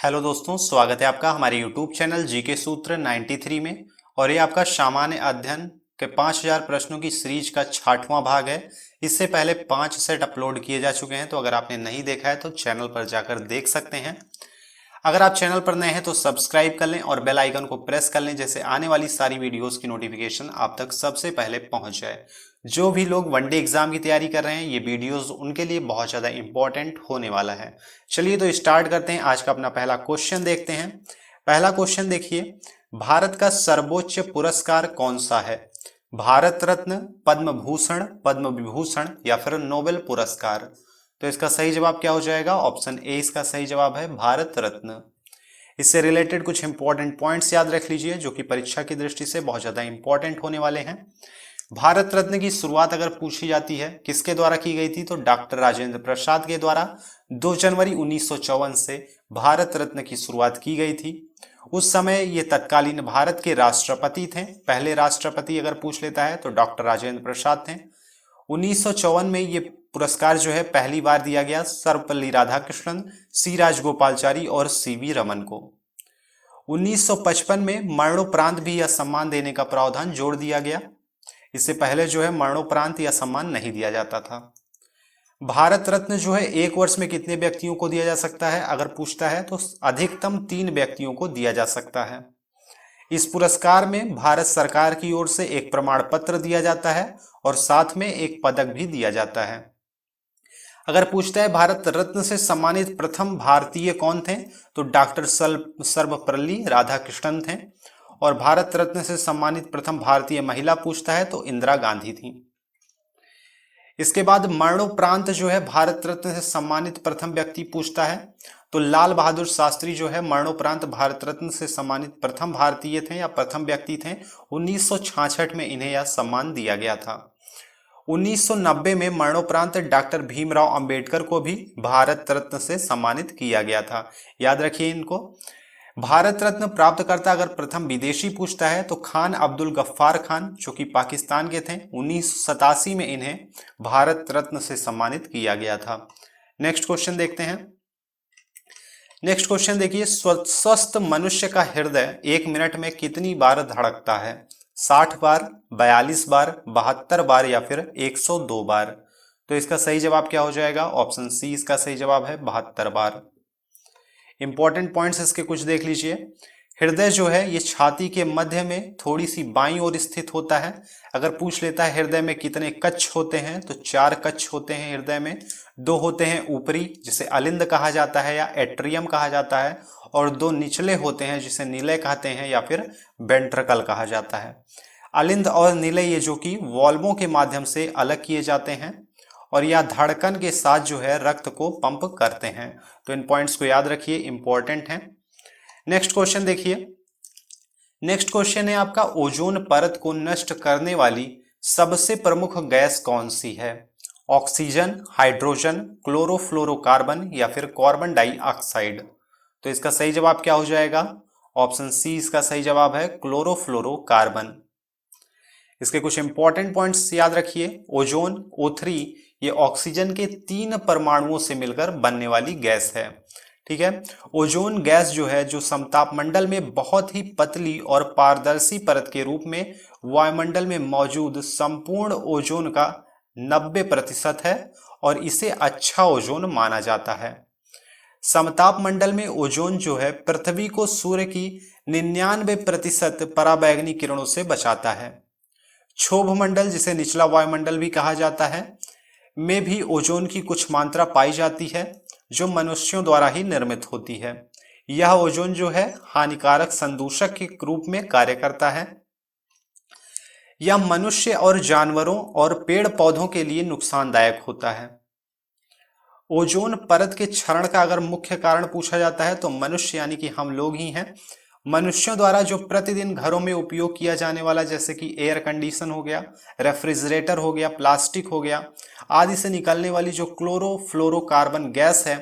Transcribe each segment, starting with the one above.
Hello दोस्तों, स्वागत है आपका हमारे YouTube चैनल जीके सूत्र 93 में। और ये आपका सामान्य अध्ययन के 5000 प्रश्नों की सीरीज का 6वां भाग है। इससे पहले 5 सेट अपलोड किए जा चुके हैं, तो अगर आपने नहीं देखा है तो चैनल पर जाकर देख सकते हैं। अगर आप चैनल पर नए हैं तो सब्सक्राइब कर लें और बेल आइकन को प्रेस कर लें, जैसे आने वाली सारी वीडियोस की नोटिफिकेशन आप तक सबसे पहले पहुंच जाए। जो भी लोग वनडे एग्जाम की तैयारी कर रहे हैं, ये वीडियोस उनके लिए बहुत ज़्यादा इंपॉर्टेंट होने वाला है। चलिए तो स्टार्ट करते हैं। आज का अपना पहला क्वेश्चन देखते हैं। पहला क्वेश्चन देखिए, भारत का सर्वोच्च पुरस्कार कौन सा है? भारत रत्न, पद्म भूषण, पद्म विभूषण या फिर नोबेल पुरस्कार? तो इसका सही जवाब क्या हो जाएगा? ऑप्शन ए इसका सही जवाब है, भारत रत्न। इससे रिलेटेड कुछ इंपॉर्टेंट पॉइंट्स याद रख लीजिए, जो कि परीक्षा की दृष्टि से बहुत ज्यादा इंपॉर्टेंट होने वाले हैं। भारत रत्न की शुरुआत अगर पूछी जाती है किसके द्वारा की गई थी, तो डॉक्टर राजेंद्र प्रसाद के द्वारा 2 जनवरी 1954 से भारत रत्न की शुरुआत की गई थी। उस समय ये तत्कालीन भारत के राष्ट्रपति थे। पहले राष्ट्रपति अगर पूछ लेता है तो डॉक्टर राजेंद्र प्रसाद थे। 1954 में ये पुरस्कार जो है पहली बार दिया गया सर्वपल्ली राधाकृष्णन, सी राजगोपालचारी और सीवी रमन को। 1955 में मरणोपरांत भी यह सम्मान देने का प्रावधान जोड़ दिया गया। इससे पहले जो है मरणोपरांत यह सम्मान नहीं दिया जाता था। भारत रत्न जो है एक वर्ष में कितने व्यक्तियों को दिया जा सकता है अगर पूछता है, तो अधिकतम 3 व्यक्तियों को दिया जा सकता है। इस पुरस्कार में भारत सरकार की ओर से एक प्रमाण पत्र दिया जाता है और साथ में एक पदक भी दिया जाता है। अगर पूछता है भारत रत्न से सम्मानित प्रथम भारतीय कौन थे, तो डॉक्टर सर्वपल्ली राधाकृष्णन थे। और भारत रत्न से सम्मानित प्रथम भारतीय महिला पूछता है तो इंदिरा गांधी थी। इसके बाद मरणोपरांत जो है भारत रत्न से सम्मानित प्रथम व्यक्ति पूछता है, तो लाल बहादुर शास्त्री जो है मरणोपरांत भारत रत्न से सम्मानित प्रथम भारतीय थे या प्रथम व्यक्ति थे। 1966 में इन्हें यह सम्मान दिया गया था। 1990 में मरणोपरांत डॉक्टर भीमराव अंबेडकर को भी भारत रत्न से सम्मानित किया गया था। याद रखिए इनको। भारत रत्न प्राप्तकर्ता अगर प्रथम विदेशी पूछता है तो खान अब्दुल गफ्फार खान, जो कि पाकिस्तान के थे। 1987 में इन्हें भारत रत्न से सम्मानित किया गया था। नेक्स्ट क्वेश्चन देखते हैं। नेक्स्ट क्वेश्चन देखिए, स्वस्थ मनुष्य का हृदय 1 मिनट में कितनी बार धड़कता है? 60 बार, 42 बार, 72 बार या फिर 102 बार? तो इसका सही जवाब क्या हो जाएगा? ऑप्शन सी इसका सही जवाब है, 72 बार। इंपॉर्टेंट पॉइंट्स इसके कुछ देख लीजिए। हृदय जो है ये छाती के मध्य में थोड़ी सी बाईं ओर स्थित होता है। अगर पूछ लेता है हृदय में कितने कक्ष होते हैं, तो 4 कक्ष होते हैं हृदय में। 2 होते हैं ऊपरी, जिसे अलिंद कहा जाता है या एट्रियम कहा जाता है, और 2 निचले होते हैं जिसे निलय कहते हैं या फिर वेंट्रिकल कहा जाता है। अलिंद और निलय ये जो कि वॉल्वों के माध्यम से अलग किए जाते हैं और यह धड़कन के साथ जो है रक्त को पंप करते हैं। तो इन पॉइंट्स को याद रखिए, इंपॉर्टेंट हैं। नेक्स्ट क्वेश्चन देखिए। नेक्स्ट क्वेश्चन है आपका, ओजोन परत को नष्ट करने वाली सबसे प्रमुख गैस कौन सी है? ऑक्सीजन, हाइड्रोजन, क्लोरोफ्लोरोकार्बन या फिर कार्बन डाइऑक्साइड? तो इसका सही जवाब क्या हो जाएगा? ऑप्शन सी इसका सही जवाब है, क्लोरोफ्लोरोकार्बन। इसके कुछ इंपॉर्टेंट पॉइंट्स याद रखिए। ओजोन O3 ये ऑक्सीजन के 3 परमाणुओं से मिलकर बनने वाली गैस है। ठीक है। ओजोन गैस जो है, जो समतापमंडल में बहुत ही पतली और पारदर्शी परत के रूप में वायुमंडल में मौजूद संपूर्ण ओजोन का 90% है और इसे अच्छा ओजोन माना जाता है। समताप मंडल में ओजोन जो है पृथ्वी को सूर्य की 99% पराबैंगनी किरणों से बचाता है। क्षोभ मंडल, जिसे निचला वायुमंडल भी कहा जाता है, में भी ओजोन की कुछ मात्रा पाई जाती है जो मनुष्यों द्वारा ही निर्मित होती है। यह ओजोन जो है हानिकारक संदूषक के रूप में कार्य करता है। यह मनुष्य और जानवरों और पेड़ पौधों के लिए नुकसानदायक होता है। ओजोन परत के क्षरण का अगर मुख्य कारण पूछा जाता है तो मनुष्य यानी कि हम लोग ही हैं। मनुष्यों द्वारा जो प्रतिदिन घरों में उपयोग किया जाने वाला, जैसे कि एयर कंडीशन हो गया, रेफ्रिजरेटर हो गया, प्लास्टिक हो गया आदि से निकलने वाली जो क्लोरोफ्लोरोकार्बन गैस है,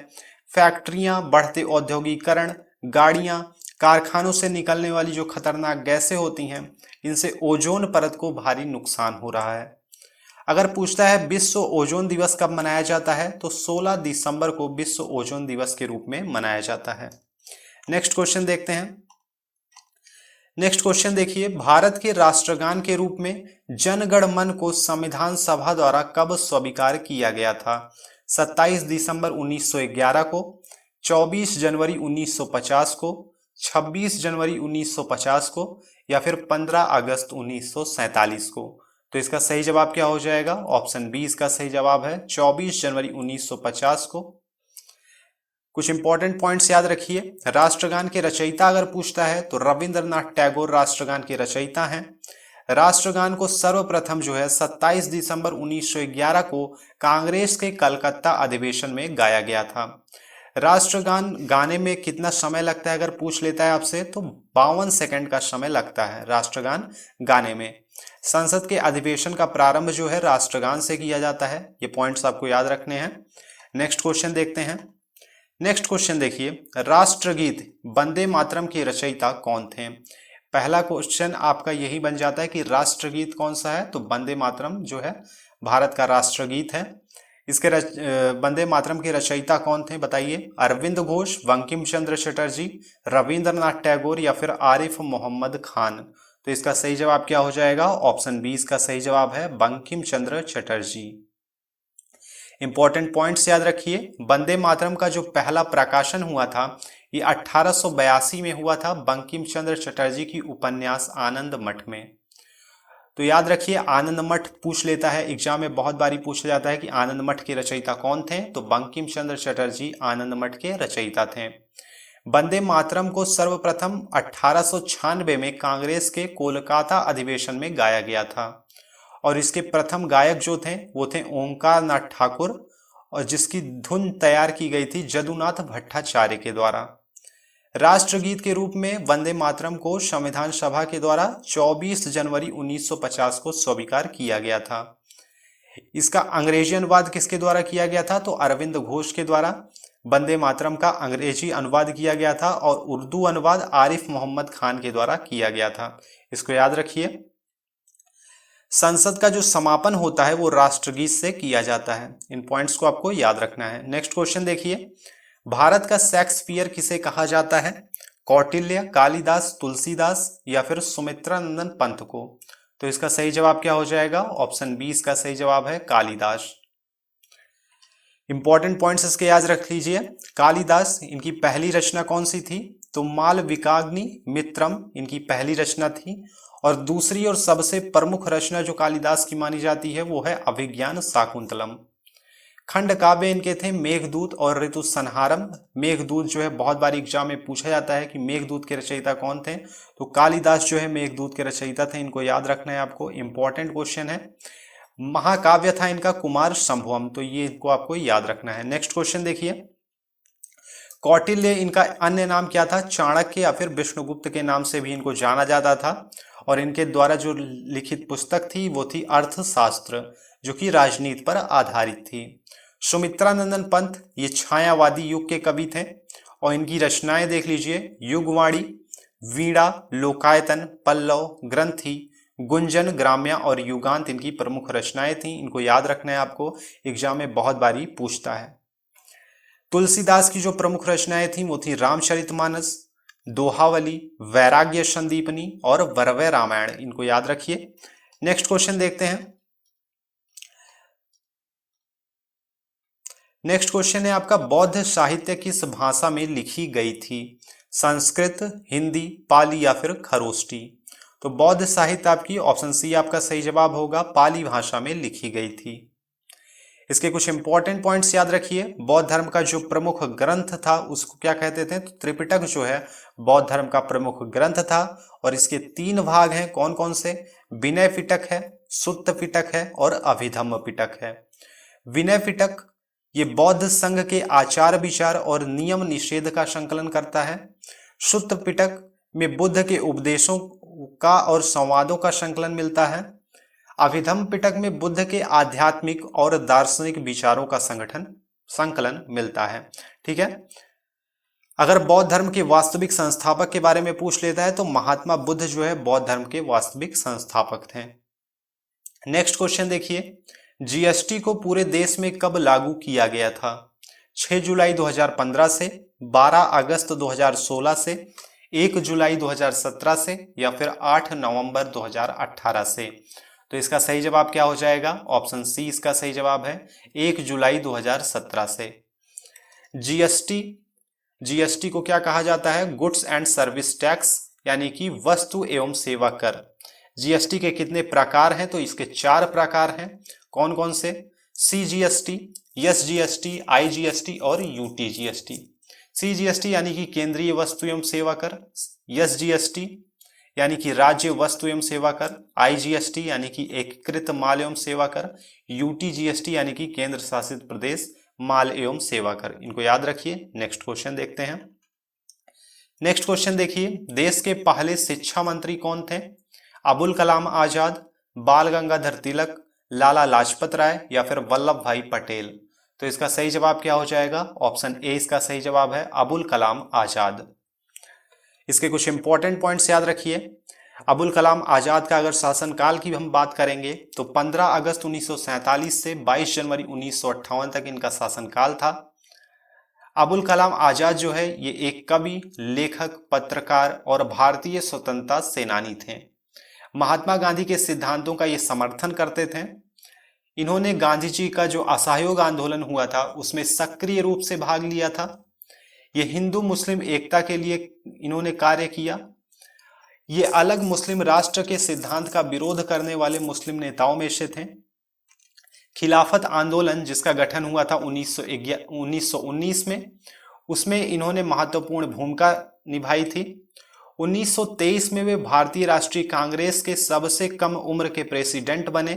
फैक्ट्रियां, बढ़ते औद्योगिकरण, गाड़ियां, कारखानों से निकलने वाली जो खतरनाक गैसें होती हैं, इनसे ओजोन परत को भारी नुकसान हो रहा है। अगर पूछता है विश्व ओजोन दिवस कब मनाया जाता है, तो 16 दिसंबर को विश्व ओजोन दिवस के रूप में मनाया जाता है। नेक्स्ट क्वेश्चन देखते हैं। नेक्स्ट क्वेश्चन देखिए, भारत के राष्ट्रगान के रूप में जन गण मन को संविधान सभा द्वारा कब स्वीकार किया गया था? 27 दिसंबर 1911 को, 24 जनवरी 1950 को, 26 जनवरी 1950 को, या फिर 15 अगस्त 1947 को? तो इसका सही जवाब क्या हो जाएगा? ऑप्शन बी इसका सही जवाब है, 24 जनवरी 1950 को। कुछ इंपॉर्टेंट पॉइंट्स याद रखिए। राष्ट्रगान के रचयिता अगर पूछता है तो रविंद्रनाथ टैगोर राष्ट्रगान के रचयिता हैं। राष्ट्रगान को सर्वप्रथम जो है 27 दिसंबर 1911 को कांग्रेस के कलकत्ता अधिवेशन में गाया गया था। राष्ट्रगान गाने में कितना समय लगता है अगर पूछ लेता है आपसे, तो 52 सेकंड का समय लगता है राष्ट्रगान गाने में। संसद के अधिवेशन का प्रारंभ जो है राष्ट्रगान से किया जाता है। ये पॉइंट्स आपको याद रखने हैं। नेक्स्ट क्वेश्चन देखते हैं। नेक्स्ट क्वेश्चन देखिए, राष्ट्रगीत वंदे मातरम के रचयिता कौन थे? पहला क्वेश्चन आपका यही बन जाता है कि राष्ट्रगीत कौन सा है, तो वंदे मातरम जो है भारत का राष्ट्रगीत है। इसके वंदे मातरम के रचयिता कौन थे बताइए? अरविंद घोष, बंकिम चंद्र चटर्जी, रविंद्रनाथ टैगोर, या फिर आरिफ मोहम्मद खान? तो इसका सही जवाब क्या हो जाएगा? ऑप्शन बी इसका सही जवाब है, बंकिम चंद्र चटर्जी। इंपॉर्टेंट पॉइंट्स याद रखिए। वंदे मातरम का जो पहला प्रकाशन हुआ था ये 1882 में हुआ था बंकिम चंद्र चटर्जी की उपन्यास आनंद मठ में। तो याद रखिए, आनंद मठ पूछ लेता है एग्जाम में, बहुत बारी पूछा जाता है कि आनंद मठ के रचयिता कौन थे, तो बंकिम चंद्र चटर्जी आनंद मठ के रचयिता थे। वंदे मातरम को सर्वप्रथम 1896 में कांग्रेस के कोलकाता अधिवेशन में गाया गया था और इसके प्रथम गायक जो थे वो थे ओंकार नाथ ठाकुर, और जिसकी धुन तैयार की गई थी जदुनाथ भट्टाचार्य के द्वारा। राष्ट्रगीत के रूप में वंदे मातरम को संविधान सभा के द्वारा 24 जनवरी 1950 को स्वीकार किया गया था। इसका अंग्रेजी अनुवाद किसके द्वारा किया गया था? तो अरविंद घोष के द्वारा वंदे मातरम का अंग्रेजी अनुवाद किया गया था और उर्दू अनुवाद आरिफ मोहम्मद खान के द्वारा किया गया था। इसको याद रखिए। संसद का जो समापन होता है वो राष्ट्रगीत से किया जाता है। इन पॉइंट्स को आपको याद रखना है। नेक्स्ट क्वेश्चन देखिए, भारत का शेक्सपियर किसे कहा जाता है? कौटिल्य, कालिदास, तुलसीदास, या फिर सुमित्रा नंदन पंत को? तो इसका सही जवाब क्या हो जाएगा? ऑप्शन बी इसका सही जवाब है, कालिदास। इंपॉर्टेंट पॉइंट्स इसके याद रख लीजिए। कालिदास, इनकी पहली रचना कौन सी थी? तो मालविकाग्नि मित्रम इनकी पहली रचना थी, और दूसरी और सबसे प्रमुख रचना जो कालिदास की मानी जाती है वो है अभिज्ञान शाकुंतलम। खंड काव्य इनके थे मेघदूत और ऋतु संहारम। मेघदूत जो है बहुत बार एग्जाम में पूछा जाता है कि मेघदूत के रचयिता कौन थे, तो कालिदास जो है मेघदूत के रचयिता थे। इनको याद रखना है आपको, इंपॉर्टेंट क्वेश्चन है। महाकाव्य था इनका कुमार संभवम, तो ये इनको आपको याद रखना है। नेक्स्ट क्वेश्चन देखिए, कौटिल्य इनका अन्य नाम क्या था? चाणक्य या फिर विष्णुगुप्त के नाम से भी इनको जाना जाता था, और इनके द्वारा जो लिखित पुस्तक थी वो थी अर्थशास्त्र, जो कि राजनीति पर आधारित थी। सुमित्रा नंदन पंत ये छायावादी युग के कवि थे, और इनकी रचनाएं देख लीजिए, युगवाणी, वीणा, लोकायतन, पल्लव, ग्रंथि, गुंजन, ग्राम्या और युगांत इनकी प्रमुख रचनाएं थी। इनको याद रखना है आपको, एग्जाम में बहुत बारी पूछता है। तुलसीदास की जो प्रमुख रचनाएं थी वो थी रामचरितमानस, दोहावली, वैराग्य संदीपनी और वरवय रामायण। इनको याद रखिए। नेक्स्ट क्वेश्चन देखते हैं। नेक्स्ट क्वेश्चन है आपका, बौद्ध साहित्य किस भाषा में लिखी गई थी? संस्कृत, हिंदी, पाली या फिर खरोष्टी? तो बौद्ध साहित्य आपकी ऑप्शन सी आपका सही जवाब होगा, पाली भाषा में लिखी गई थी। इसके कुछ इंपॉर्टेंट पॉइंट्स याद रखिए। बौद्ध धर्म का जो प्रमुख ग्रंथ था उसको क्या कहते थे? तो त्रिपिटक जो है बौद्ध धर्म का प्रमुख ग्रंथ था, और इसके 3 भाग हैं। कौन कौन से? विनय पिटक है, सुत्त पिटक है और अभिधम्म पिटक है। विनय पिटक ये बौद्ध संघ के आचार विचार और नियम निषेध का संकलन करता है। सुत्त पिटक में बुद्ध के उपदेशों का और संवादों का संकलन मिलता है। अभिधम्म पिटक में बुद्ध के आध्यात्मिक और दार्शनिक विचारों का संकलन मिलता है। ठीक है। अगर बौद्ध धर्म के वास्तविक संस्थापक के बारे में पूछ लेता है तो महात्मा बुद्ध जो है बौद्ध धर्म के वास्तविक संस्थापक थे। नेक्स्ट क्वेश्चन देखिए, जीएसटी को पूरे देश में कब लागू किया गया था? 6 जुलाई 2015 से, 12 अगस्त 2016 से, 1 जुलाई 2017 से, या फिर 8 नवंबर 2018 से। तो इसका सही जवाब क्या हो जाएगा? ऑप्शन सी इसका सही जवाब है, 1 जुलाई 2017 से। जीएसटी, जीएसटी को क्या कहा जाता है? गुड्स एंड सर्विस टैक्स, यानी कि वस्तु एवं सेवा कर। जीएसटी के कितने प्रकार हैं? तो इसके 4 प्रकार हैं। कौन कौन से? सीजीएसटी, एसजीएसटी, आईजीएसटी और यूटीजीएसटी। सीजीएसटी यानी कि केंद्रीय वस्तु एवं सेवा कर, एसजीएसटी यानी कि राज्य वस्तु एवं सेवा कर, आईजीएसटी यानी कि एकीकृत माल एवं सेवा कर, यूटीजीएसटी यानी कि केंद्र शासित प्रदेश माल एवं सेवा कर। इनको याद रखिए। नेक्स्ट क्वेश्चन देखते हैं। नेक्स्ट क्वेश्चन देखिए, देश के पहले शिक्षा मंत्री कौन थे? अबुल कलाम आजाद, बाल गंगाधर तिलक, लाला लाजपत राय, या फिर वल्लभ भाई पटेल। तो इसका सही जवाब क्या हो जाएगा? ऑप्शन ए इसका सही जवाब है, अबुल कलाम आजाद। इसके कुछ इंपॉर्टेंट पॉइंट्स याद रखिए। अबुल कलाम आजाद का अगर शासनकाल की हम बात करेंगे तो 15 अगस्त 1947 से 22 जनवरी 1958 तक इनका शासनकाल था। अबुल कलाम आजाद जो है ये एक कवि, लेखक, पत्रकार और भारतीय स्वतंत्रता सेनानी थे। महात्मा गांधी के सिद्धांतों का ये समर्थन करते थे। इन्होंने गांधी जी का जो असहयोग आंदोलन हुआ था उसमें सक्रिय रूप से भाग लिया था। ये हिंदू मुस्लिम एकता के लिए इन्होंने कार्य किया। ये अलग मुस्लिम राष्ट्र के सिद्धांत का विरोध करने वाले मुस्लिम नेताओं में से थे। खिलाफत आंदोलन जिसका गठन हुआ था 1919 में, उसमें इन्होंने महत्वपूर्ण भूमिका निभाई थी। 1923 में वे भारतीय राष्ट्रीय कांग्रेस के सबसे कम उम्र के प्रेसिडेंट बने।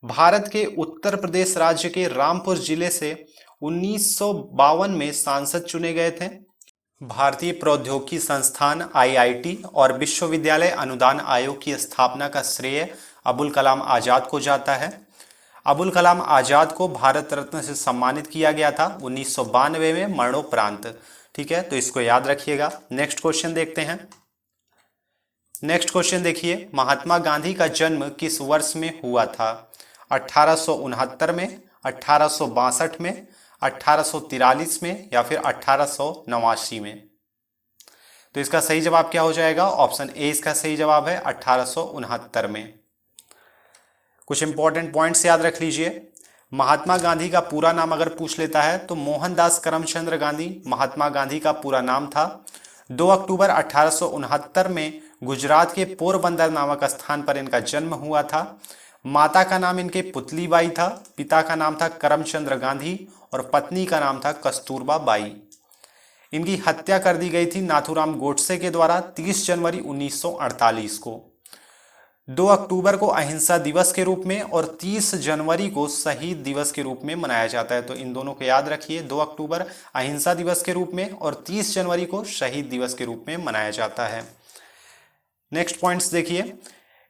भारत के उत्तर प्रदेश राज्य के रामपुर जिले से 1952 में सांसद चुने गए थे। भारतीय प्रौद्योगिकी संस्थान आईआईटी और विश्वविद्यालय अनुदान आयोग की स्थापना का श्रेय अबुल कलाम आजाद को जाता है। अबुल कलाम आजाद को भारत रत्न से सम्मानित किया गया था 1992 में मरणोपरांत। ठीक है, तो इसको याद रखिएगा। नेक्स्ट क्वेश्चन देखते हैं। नेक्स्ट क्वेश्चन देखिए, महात्मा गांधी का जन्म किस वर्ष में हुआ था? 1869 में, 1862 में, 1843 में, या फिर 1889 में? तो इसका सही जवाब क्या हो जाएगा? ऑप्शन ए इसका सही जवाब है, 1869 में। कुछ इंपॉर्टेंट पॉइंट्स याद रख लीजिए। महात्मा गांधी का पूरा नाम अगर पूछ लेता है तो मोहनदास करमचंद गांधी महात्मा गांधी का पूरा नाम था। 2 अक्टूबर 1869 में गुजरात के पोरबंदर नामक स्थान पर इनका जन्म हुआ था। माता का नाम इनके पुतलीबाई था, पिता का नाम था करमचंद गांधी और पत्नी का नाम था कस्तूरबा बाई। इनकी हत्या कर दी गई थी नाथूराम गोडसे के द्वारा 30 जनवरी 1948 को। 2 अक्टूबर को अहिंसा दिवस के रूप में और 30 जनवरी को शहीद दिवस के रूप में मनाया जाता है। तो इन दोनों को याद रखिए, 2 अक्टूबर अहिंसा दिवस के रूप में और 30 जनवरी को शहीद दिवस के रूप में मनाया जाता है। नेक्स्ट पॉइंट्स देखिए,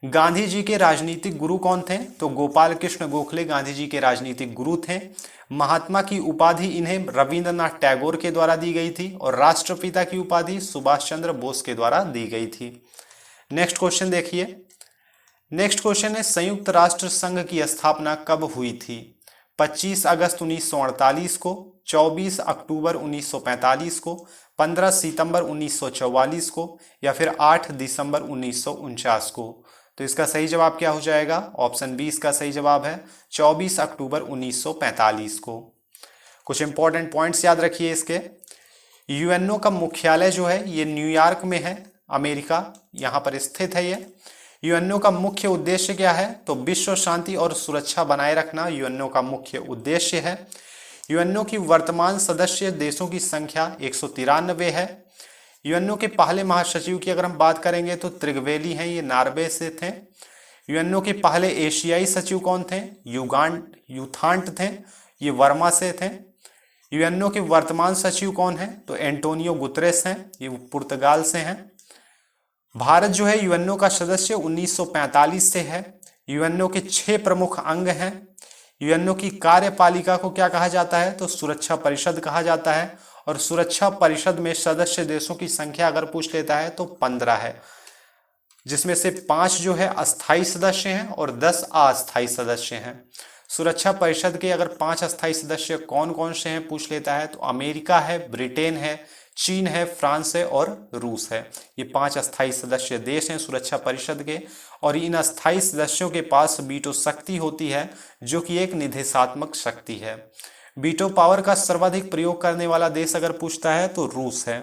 गांधी जी के राजनीतिक गुरु कौन थे? तो गोपाल कृष्ण गोखले गांधी जी के राजनीतिक गुरु थे। महात्मा की उपाधि इन्हें रविंद्रनाथ टैगोर के द्वारा दी गई थी और राष्ट्रपिता की उपाधि सुभाष चंद्र बोस के द्वारा दी गई थी। नेक्स्ट क्वेश्चन देखिए। नेक्स्ट क्वेश्चन है, संयुक्त राष्ट्र संघ की स्थापना कब हुई थी? 25 अगस्त 1948 को, 24 अक्टूबर 1945 को, 15 सितंबर 1944 को, या फिर 8 दिसंबर 1949 को? तो इसका सही जवाब क्या हो जाएगा? ऑप्शन बी इसका सही जवाब है, 24 अक्टूबर 1945 को। कुछ इंपॉर्टेंट पॉइंट्स याद रखिए इसके। यूएनओ का मुख्यालय जो है ये न्यूयॉर्क में है, अमेरिका, यहाँ पर स्थित है ये। यूएनओ का मुख्य उद्देश्य क्या है? तो विश्व शांति और सुरक्षा बनाए रखना यूएनओ का मुख्य उद्देश्य है। यूएनओ की वर्तमान सदस्य देशों की संख्या 193 है। यूएनओ के पहले महासचिव की अगर हम बात करेंगे तो त्रिगवेली हैं, ये नॉर्वे से थे। यूएनओ के पहले एशियाई सचिव कौन थे? यूथांट थे, ये वर्मा से थे। यूएनओ के वर्तमान सचिव कौन है? तो एंटोनियो गुतरेस हैं, ये पुर्तगाल से हैं। भारत जो है यूएनओ का सदस्य 1945 से है। यूएनओ के 6 प्रमुख अंग हैं। यूएनओ की कार्यपालिका को क्या कहा जाता है? तो सुरक्षा परिषद कहा जाता है। और सुरक्षा परिषद में सदस्य देशों की संख्या अगर पूछ लेता है तो 15 है, जिसमें से 5 जो है अस्थायी सदस्य हैं और 10 अस्थायी सदस्य हैं। सुरक्षा परिषद के अगर 5 अस्थायी सदस्य कौन कौन से हैं पूछ लेता है तो अमेरिका है, ब्रिटेन है, चीन है, फ्रांस है और रूस है। ये 5 अस्थायी सदस्य देश हैं सुरक्षा परिषद के, और इन अस्थायी सदस्यों के पास वीटो शक्ति होती है जो कि एक निदेशात्मक शक्ति है। वीटो पावर का सर्वाधिक प्रयोग करने वाला देश अगर पूछता है तो रूस है।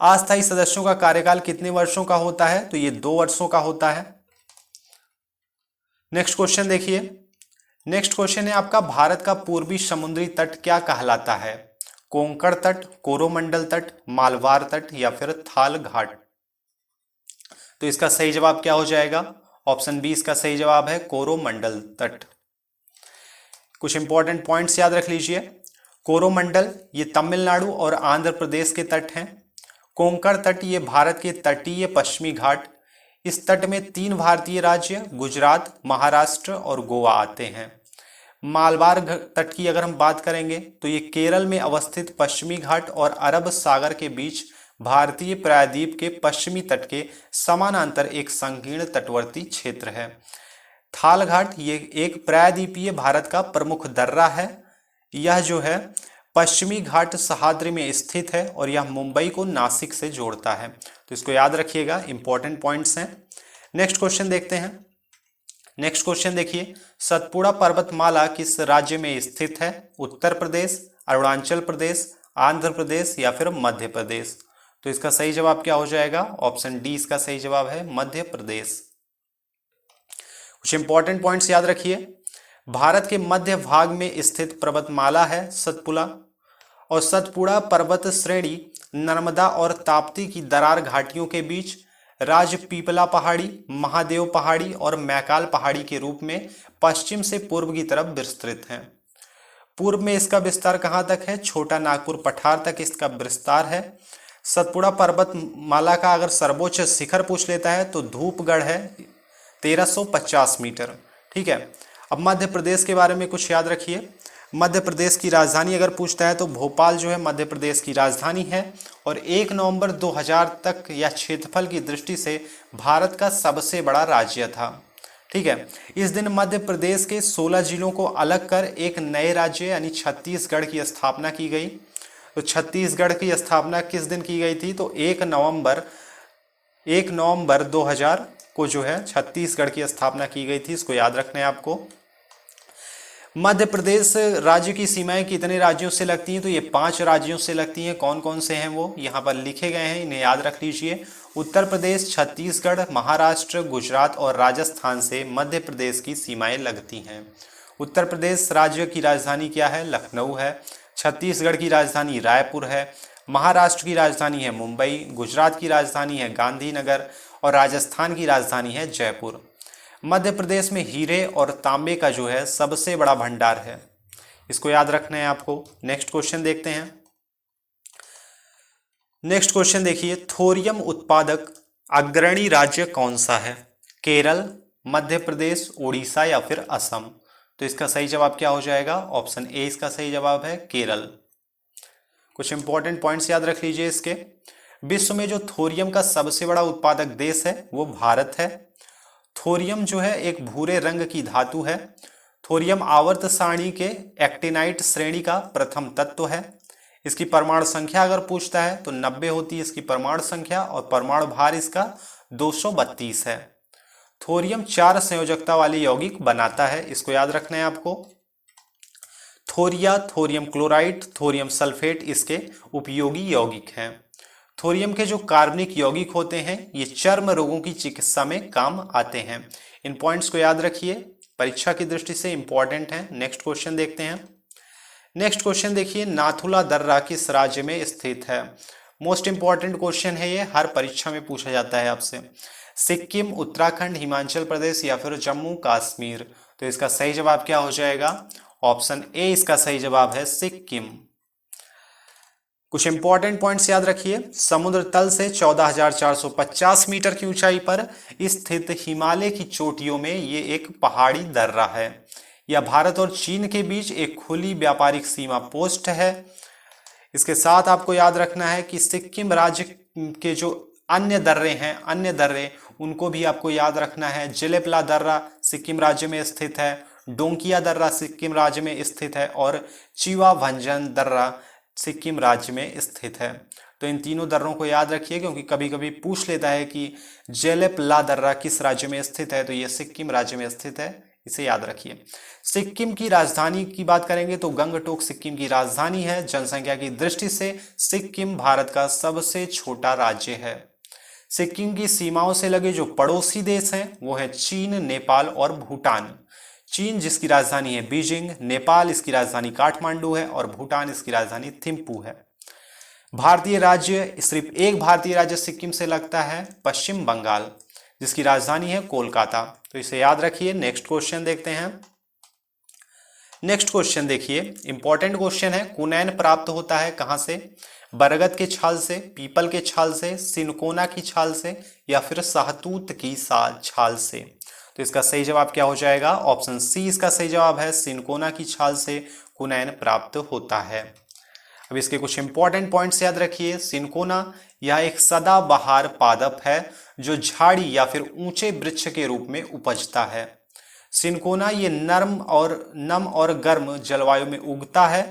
अस्थायी सदस्यों का कार्यकाल कितने वर्षों का होता है तो ये 2 वर्षों का होता है। नेक्स्ट क्वेश्चन देखिए। नेक्स्ट क्वेश्चन है आपका, भारत का पूर्वी समुद्री तट क्या कहलाता है? कोंकण तट, कोरोमंडल तट, मालवार तट या फिर थाल घाट? तो इसका सही जवाब क्या हो जाएगा? ऑप्शन बी इसका सही जवाब है, कोरोमंडल तट। कुछ इंपॉर्टेंट पॉइंट्स याद रख लीजिए। कोरोमंडल ये तमिलनाडु और आंध्र प्रदेश के तट हैं। कोंकण तट ये भारत के तटीय पश्चिमी घाट। इस तट में 3 भारतीय राज्य गुजरात, महाराष्ट्र और गोवा आते हैं। मालवार तट की अगर हम बात करेंगे तो ये केरल में अवस्थित पश्चिमी घाट और अरब सागर के बीच भारतीय प्रायद्वीप के पश्चिमी तट के समानांतर एक संकीर्ण तटवर्ती क्षेत्र है। थाल घाट ये एक प्रायद्वीपीय भारत का प्रमुख दर्रा है। यह जो है पश्चिमी घाट सह्याद्री में स्थित है और यह मुंबई को नासिक से जोड़ता है। तो इसको याद रखिएगा, इंपॉर्टेंट पॉइंट्स हैं। नेक्स्ट क्वेश्चन देखते हैं। नेक्स्ट क्वेश्चन देखिए, सतपुड़ा पर्वतमाला किस राज्य में स्थित है? उत्तर प्रदेश, अरुणाचल प्रदेश, आंध्र प्रदेश या फिर मध्य प्रदेश? तो इसका सही जवाब क्या हो जाएगा? ऑप्शन डी इसका सही जवाब है, मध्य प्रदेश। कुछ इंपॉर्टेंट पॉइंट्स याद रखिए। भारत के मध्य भाग में स्थित पर्वतमाला है सतपुड़ा, और सतपुड़ा पर्वत श्रेणी नर्मदा और ताप्ती की दरार घाटियों के बीच राजपीपला पहाड़ी, महादेव पहाड़ी और मैकाल पहाड़ी के रूप में पश्चिम से पूर्व की तरफ विस्तृत है। पूर्व में इसका विस्तार कहाँ तक है? छोटा नागपुर पठार तक इसका विस्तार है। सतपुड़ा पर्वतमाला का अगर सर्वोच्च शिखर पूछ लेता है तो धूपगढ़ है 1350 मीटर। ठीक है। अब मध्य प्रदेश के बारे में कुछ याद रखिए। मध्य प्रदेश की राजधानी अगर पूछता है तो भोपाल जो है मध्य प्रदेश की राजधानी है, और 1 नवंबर 2000 तक यह क्षेत्रफल की दृष्टि से भारत का सबसे बड़ा राज्य था। ठीक है। इस दिन मध्य प्रदेश के 16 जिलों को अलग कर एक नए राज्य यानी छत्तीसगढ़ की स्थापना की गई। तो छत्तीसगढ़ की स्थापना किस दिन की गई थी? तो 1 नवंबर 2000 को जो है छत्तीसगढ़ की स्थापना की गई थी। इसको याद रखना है आपको। मध्य प्रदेश राज्य की सीमाएं कितने राज्यों से लगती हैं? तो ये 5 राज्यों से लगती हैं। कौन कौन से हैं वो यहाँ पर लिखे गए हैं, इन्हें याद रख लीजिए। उत्तर प्रदेश, छत्तीसगढ़, महाराष्ट्र, गुजरात और राजस्थान से मध्य प्रदेश की सीमाएं लगती हैं। उत्तर प्रदेश राज्य की राजधानी क्या है? लखनऊ है। छत्तीसगढ़ की राजधानी रायपुर है। महाराष्ट्र की राजधानी है मुंबई। गुजरात की राजधानी है गांधीनगर और राजस्थान की राजधानी है जयपुर। मध्य प्रदेश में हीरे और तांबे का जो है सबसे बड़ा भंडार है। इसको याद रखना है आपको। नेक्स्ट क्वेश्चन देखते हैं। नेक्स्ट क्वेश्चन देखिए, थोरियम उत्पादक अग्रणी राज्य कौन सा है? केरल, मध्य प्रदेश, उड़ीसा या फिर असम? तो इसका सही जवाब क्या हो जाएगा? ऑप्शन ए इसका सही जवाब है, केरल। कुछ इंपॉर्टेंट पॉइंट्स याद रख लीजिए इसके। विश्व में जो थोरियम का सबसे बड़ा उत्पादक देश है वो भारत है। थोरियम जो है एक भूरे रंग की धातु है। थोरियम आवर्त सारणी के एक्टिनाइट श्रेणी का प्रथम तत्व है। इसकी परमाणु संख्या अगर पूछता है तो 90 होती है इसकी परमाणु संख्या, और परमाणु भार इसका 232 है। थोरियम 4 संयोजकता वाले यौगिक बनाता है। इसको याद रखना है आपको। थोरिया, थोरियम क्लोराइड, थोरियम सल्फेट इसके उपयोगी यौगिक हैं। थोरियम के जो कार्बनिक यौगिक होते हैं ये चर्म रोगों की चिकित्सा में काम आते हैं। इन पॉइंट्स को याद रखिए, परीक्षा की दृष्टि से इंपॉर्टेंट है। नेक्स्ट क्वेश्चन देखते हैं। नेक्स्ट क्वेश्चन देखिए, नाथुला दर्रा किस राज्य में स्थित है? मोस्ट इंपॉर्टेंट क्वेश्चन है ये, हर परीक्षा में पूछा जाता है आपसे। सिक्किम, उत्तराखंड, हिमाचल प्रदेश या फिर जम्मू कश्मीर? तो इसका सही जवाब क्या हो जाएगा? ऑप्शन ए इसका सही जवाब है, सिक्किम। कुछ इंपॉर्टेंट पॉइंट्स याद रखिए। समुद्र तल से 14,450 मीटर की ऊंचाई पर स्थित हिमालय की चोटियों में ये एक पहाड़ी दर्रा है। यह भारत और चीन के बीच एक खुली व्यापारिक सीमा पोस्ट है। इसके साथ आपको याद रखना है कि सिक्किम राज्य के जो अन्य दर्रे उनको भी आपको याद रखना है। जिलेपला दर्रा सिक्किम राज्य में स्थित है। डोंकिया दर्रा सिक्किम राज्य में स्थित है और चिवा भंजन दर्रा सिक्किम राज्य में स्थित है। तो इन तीनों दर्रों को याद रखिए, क्योंकि कभी कभी पूछ लेता है कि जेलेप ला दर्रा किस राज्य में स्थित है, तो ये सिक्किम राज्य में स्थित है, इसे याद रखिए। सिक्किम की राजधानी की बात करेंगे तो गंगटोक सिक्किम की राजधानी है। जनसंख्या की दृष्टि से सिक्किम भारत का सबसे छोटा राज्य है। सिक्किम की सीमाओं से लगे जो पड़ोसी देश हैं वो है चीन, नेपाल और भूटान। चीन जिसकी राजधानी है बीजिंग, नेपाल इसकी राजधानी काठमांडू है और भूटान इसकी राजधानी थिम्पू है। भारतीय राज्य, सिर्फ एक भारतीय राज्य सिक्किम से लगता है, पश्चिम बंगाल, जिसकी राजधानी है कोलकाता। तो इसे याद रखिए। नेक्स्ट क्वेश्चन देखते हैं। नेक्स्ट क्वेश्चन देखिए, इंपॉर्टेंट क्वेश्चन है। कुनैन प्राप्त होता है कहां से? बरगद के छाल से, पीपल के छाल से, सिनकोना की छाल से या फिर शाहतूत की छाल से? तो इसका सही जवाब क्या हो जाएगा? ऑप्शन सी इसका सही जवाब है। सिनकोना की छाल से कुनैन प्राप्त होता है। अब इसके कुछ इंपॉर्टेंट पॉइंट्स याद रखिए। सिनकोना यह एक सदाबहार पादप है जो झाड़ी या फिर ऊंचे वृक्ष के रूप में उपजता है। सिनकोना ये नम और गर्म जलवायु में उगता है।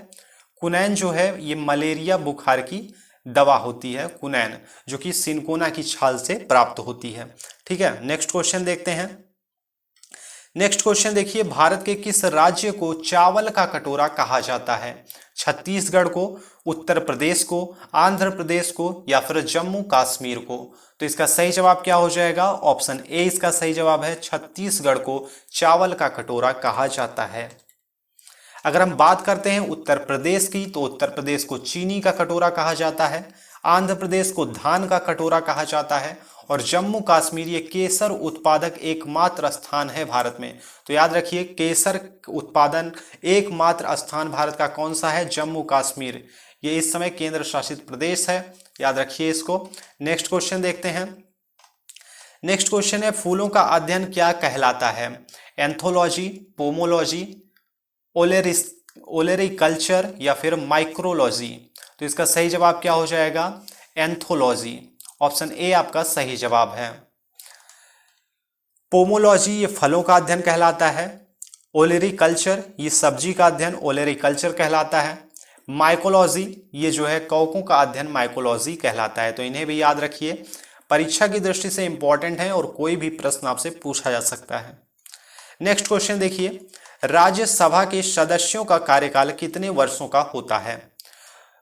कुनैन जो है ये मलेरिया बुखार की दवा होती है, कुनैन, जो कि सिनकोना की छाल से प्राप्त होती है। ठीक है, नेक्स्ट क्वेश्चन देखते हैं। नेक्स्ट क्वेश्चन देखिए, भारत के किस राज्य को चावल का कटोरा कहा जाता है? छत्तीसगढ़ को, उत्तर प्रदेश को, आंध्र प्रदेश को या फिर जम्मू कश्मीर को? तो इसका सही जवाब क्या हो जाएगा? ऑप्शन ए इसका सही जवाब है। छत्तीसगढ़ को चावल का कटोरा कहा जाता है। अगर हम बात करते हैं उत्तर प्रदेश की, तो उत्तर प्रदेश को चीनी का कटोरा कहा जाता है, आंध्र प्रदेश को धान का कटोरा कहा जाता है और जम्मू कश्मीर ये केसर उत्पादक एकमात्र स्थान है भारत में। तो याद रखिए, केसर उत्पादन एकमात्र स्थान भारत का कौन सा है? जम्मू कश्मीर। ये इस समय केंद्र शासित प्रदेश है, याद रखिए इसको। नेक्स्ट क्वेश्चन देखते हैं। नेक्स्ट क्वेश्चन है, फूलों का अध्ययन क्या कहलाता है? एंथोलॉजी, पोमोलॉजी, ओलेरिकल्चर या फिर माइक्रोलॉजी? तो इसका सही जवाब क्या हो जाएगा? एंथोलॉजी। ऑप्शन ए आपका सही जवाब है। पोमोलॉजी ये फलों का अध्ययन कहलाता है। ओलेरिकल्चर ये सब्जी का अध्ययन ओलेरिकल्चर कहलाता है। माइकोलॉजी ये जो है कवकों का अध्ययन माइकोलॉजी कहलाता है। तो इन्हें भी याद रखिए, परीक्षा की दृष्टि से इंपॉर्टेंट है और कोई भी प्रश्न आपसे पूछा जा सकता है। नेक्स्ट क्वेश्चन देखिए, राज्यसभा के सदस्यों का कार्यकाल कितने वर्षों का होता है?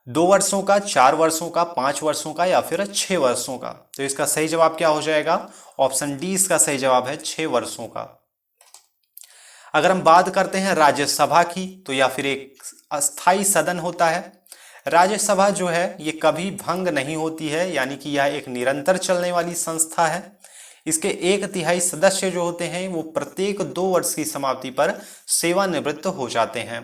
2 वर्षों का, 4 वर्षों का, 5 वर्षों का या फिर 6 वर्षों का? तो इसका सही जवाब क्या हो जाएगा? ऑप्शन डी इसका सही जवाब है, 6 वर्षों का। अगर हम बात करते हैं राज्यसभा की, तो या फिर एक अस्थाई सदन होता है। राज्यसभा जो है ये कभी भंग नहीं होती है, यानी कि यह एक निरंतर चलने वाली संस्था है। इसके 1/3 सदस्य जो होते हैं वो प्रत्येक 2 वर्ष की समाप्ति पर सेवानिवृत्त हो जाते हैं।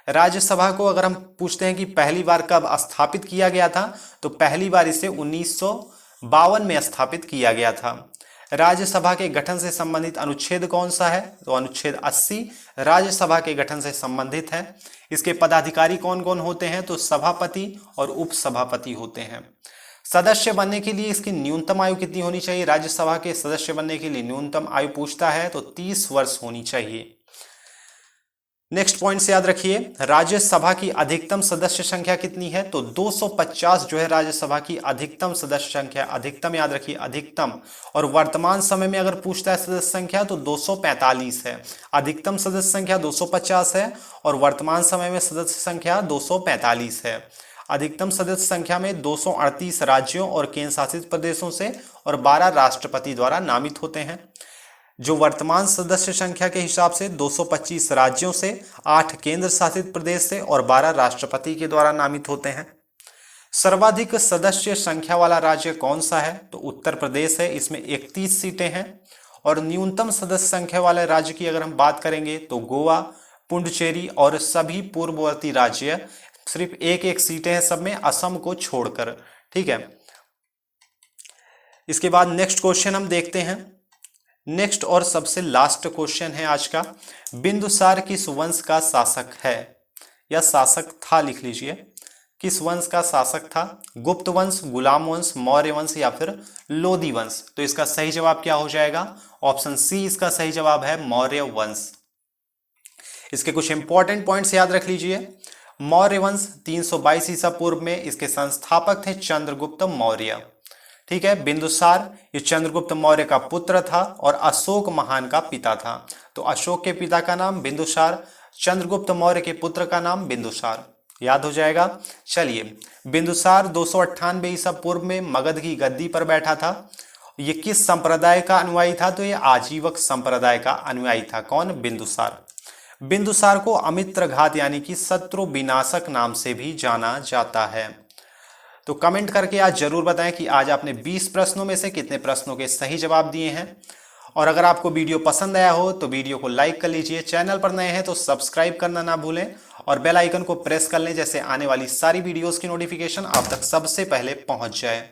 राज्यसभा को अगर हम पूछते हैं कि पहली बार कब स्थापित किया गया था, तो पहली बार इसे 1952 में स्थापित किया गया था। राज्यसभा के गठन से संबंधित अनुच्छेद कौन सा है? तो अनुच्छेद 80 राज्यसभा के गठन से संबंधित है। इसके पदाधिकारी कौन कौन होते हैं? तो सभापति और उपसभापति होते हैं। सदस्य बनने के लिए इसकी न्यूनतम आयु कितनी होनी चाहिए? राज्यसभा के सदस्य बनने के लिए न्यूनतम आयु पूछता है तो 30 वर्ष होनी चाहिए। नेक्स्ट पॉइंट से याद रखिए, राज्यसभा की अधिकतम सदस्य संख्या कितनी है? तो 250 जो है राज्यसभा की अधिकतम सदस्य संख्या। अधिकतम याद रखिए, अधिकतम। और वर्तमान समय में अगर पूछता है सदस्य संख्या तो 245 है। अधिकतम सदस्य संख्या 250 है और वर्तमान समय में सदस्य संख्या 245 है। अधिकतम सदस्य संख्या में 238 राज्यों और केंद्र शासित प्रदेशों से और 12 राष्ट्रपति द्वारा नामित होते हैं। जो वर्तमान सदस्य संख्या के हिसाब से 225 राज्यों से, 8 केंद्र शासित प्रदेश से और 12 राष्ट्रपति के द्वारा नामित होते हैं। सर्वाधिक सदस्य संख्या वाला राज्य कौन सा है? तो उत्तर प्रदेश है, इसमें 31 सीटें हैं। और न्यूनतम सदस्य संख्या वाले राज्य की अगर हम बात करेंगे तो गोवा, पुडुचेरी और सभी पूर्ववर्ती राज्य, सिर्फ 1-1 सीटें हैं सब में, असम को छोड़कर। ठीक है, इसके बाद नेक्स्ट क्वेश्चन हम देखते हैं। नेक्स्ट और सबसे लास्ट क्वेश्चन है आज का, बिंदुसार किस वंश का शासक है या शासक था? लिख लीजिए, किस वंश का शासक था? गुप्त वंश, गुलाम वंश, मौर्य वंश या फिर लोदी वंश? तो इसका सही जवाब क्या हो जाएगा? ऑप्शन सी इसका सही जवाब है, मौर्य वंश। इसके कुछ इंपॉर्टेंट पॉइंट्स याद रख लीजिए। मौर्य वंश 322 ईसा पूर्व में, इसके संस्थापक थे चंद्रगुप्त मौर्य। ठीक है। बिंदुसार ये चंद्रगुप्त मौर्य का पुत्र था और अशोक महान का पिता था। तो अशोक के पिता का नाम बिंदुसार, चंद्रगुप्त मौर्य के पुत्र का नाम बिंदुसार, याद हो जाएगा। चलिए, बिंदुसार 298 ईसा पूर्व में मगध की गद्दी पर बैठा था। ये किस संप्रदाय का अनुयायी था? तो ये आजीवक संप्रदाय का अनुयायी था। कौन? बिंदुसार। बिंदुसार को अमित्रघात यानी कि शत्रु विनाशक नाम से भी जाना जाता है। तो कमेंट करके आज जरूर बताएं कि आज आपने 20 प्रश्नों में से कितने प्रश्नों के सही जवाब दिए हैं। और अगर आपको वीडियो पसंद आया हो तो वीडियो को लाइक कर लीजिए, चैनल पर नए हैं तो सब्सक्राइब करना ना भूलें और बेल आइकन को प्रेस कर लें, जैसे आने वाली सारी वीडियोस की नोटिफिकेशन आप तक सबसे पहले पहुंच जाए।